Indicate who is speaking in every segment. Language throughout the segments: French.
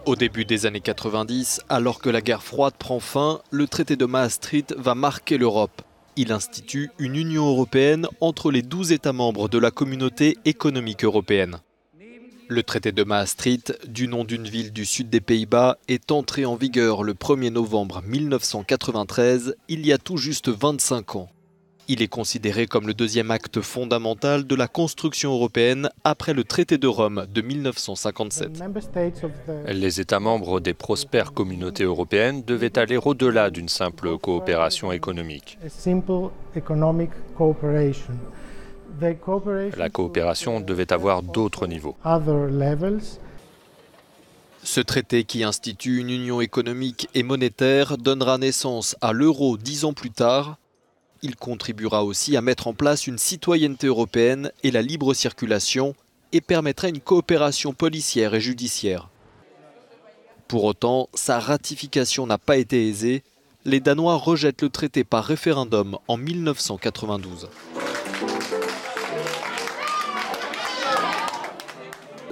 Speaker 1: Au début des années 90, alors que la guerre froide prend fin, le traité de Maastricht va marquer l'Europe. Il institue une Union européenne entre les 12 États membres de la Communauté économique européenne. Le traité de Maastricht, du nom d'une ville du sud des Pays-Bas, est entré en vigueur le 1er novembre 1993, il y a tout juste 25 ans. Il est considéré comme le deuxième acte fondamental de la construction européenne après le traité de Rome de 1957.
Speaker 2: Les États membres des prospères communautés européennes devaient aller au-delà d'une simple coopération économique. La coopération devait avoir d'autres niveaux.
Speaker 1: Ce traité qui institue une union économique et monétaire donnera naissance à l'euro 10 ans plus tard. Il contribuera aussi à mettre en place une citoyenneté européenne et la libre circulation et permettra une coopération policière et judiciaire. Pour autant, sa ratification n'a pas été aisée. Les Danois rejettent le traité par référendum en 1992.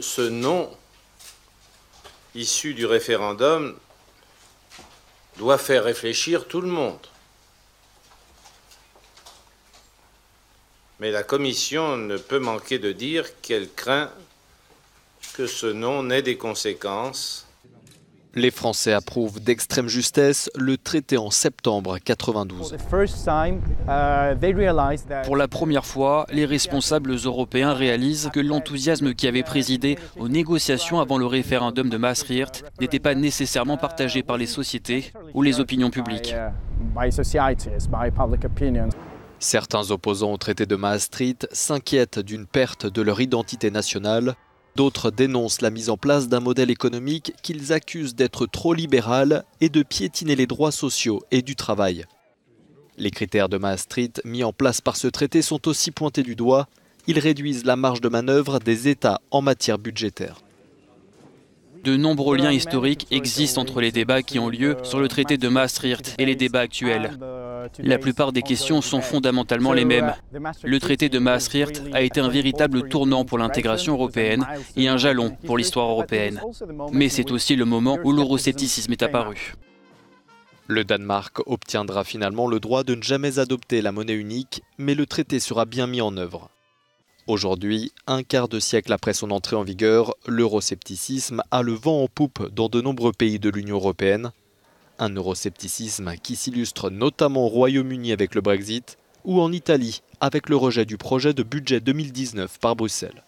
Speaker 3: Ce non issu du référendum doit faire réfléchir tout le monde. Mais la Commission ne peut manquer de dire qu'elle craint que ce non n'ait des conséquences.
Speaker 1: Les Français approuvent d'extrême justesse le traité en septembre 1992.
Speaker 4: Pour la première fois, les responsables européens réalisent que l'enthousiasme qui avait présidé aux négociations avant le référendum de Maastricht n'était pas nécessairement partagé par les sociétés ou les opinions publiques.
Speaker 1: Certains opposants au traité de Maastricht s'inquiètent d'une perte de leur identité nationale. D'autres dénoncent la mise en place d'un modèle économique qu'ils accusent d'être trop libéral et de piétiner les droits sociaux et du travail. Les critères de Maastricht mis en place par ce traité sont aussi pointés du doigt. Ils réduisent la marge de manœuvre des États en matière budgétaire.
Speaker 4: De nombreux liens historiques existent entre les débats qui ont lieu sur le traité de Maastricht et les débats actuels. La plupart des questions sont fondamentalement les mêmes. Le traité de Maastricht a été un véritable tournant pour l'intégration européenne et un jalon pour l'histoire européenne. Mais c'est aussi le moment où l'euroscepticisme est apparu.
Speaker 1: Le Danemark obtiendra finalement le droit de ne jamais adopter la monnaie unique, mais le traité sera bien mis en œuvre. Aujourd'hui, un quart de siècle après son entrée en vigueur, l'euroscepticisme a le vent en poupe dans de nombreux pays de l'Union européenne. Un euroscepticisme qui s'illustre notamment au Royaume-Uni avec le Brexit ou en Italie avec le rejet du projet de budget 2019 par Bruxelles.